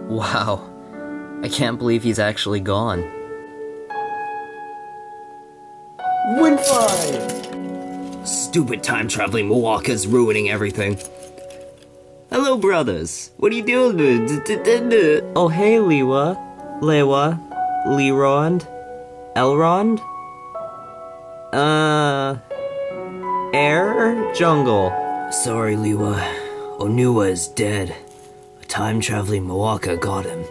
Wow. I can't believe he's actually gone. Windfly! Stupid time-traveling Milwaukee's ruining everything. Hello, brothers. What are you doing? Oh, hey, LEWA. Leron. Elrond? Air? Jungle. Sorry, LEWA. Onua is dead. A time-traveling Milwaukee got him.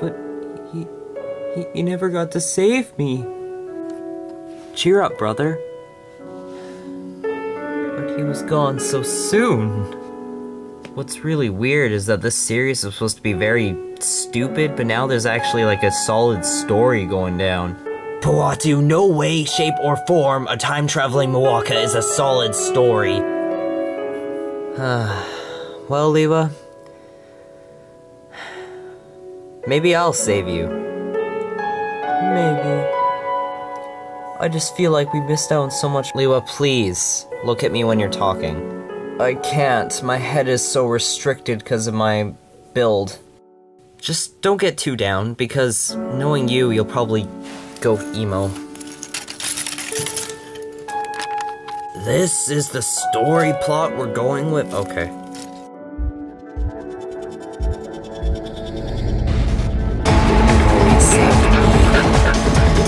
But he never got to save me. Cheer up, brother. But he was gone so soon. What's really weird is that this series is supposed to be very stupid, but now there's actually like a solid story going down. Puatu, no way, shape, or form a time-traveling Milwaukee is a solid story. Well, LEWA, maybe I'll save you. Maybe. I just feel like we missed out on so much. LEWA, please, look at me when you're talking. I can't. My head is so restricted because of my build. Just don't get too down, because knowing you, you'll probably go emo. This is the story plot we're going with? Okay.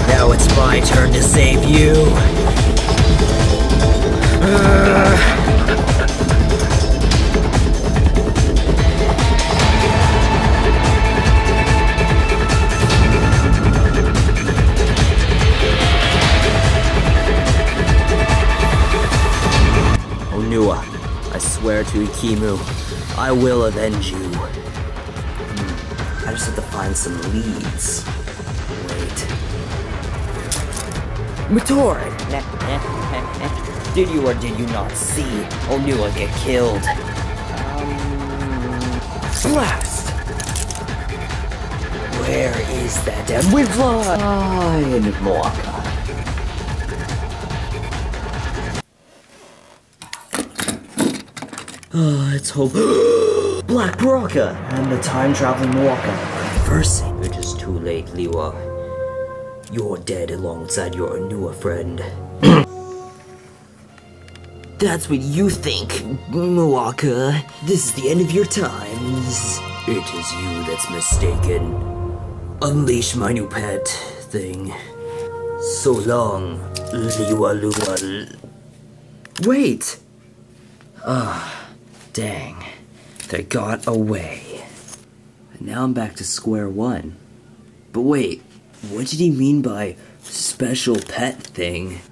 Now it's my turn to save you. Onua, I swear to Ikimu, I will avenge you. I just have to find some leads. Wait. Matoran! Did you or did you not see Onua get killed? Blast! Where is that damn Windfly? In Milwaukee. It's hope. Black Baraka and the time-traveling Milwaukee. Conversing. It is too late, LEWA. You're dead alongside your Onua friend. That's what you think, Milwaukee. This is the end of your times. It is you that's mistaken. Unleash my new pet thing. So long, LEWA. Wait! Dang. They got away. And now I'm back to square one. But wait, what did he mean by special pet thing?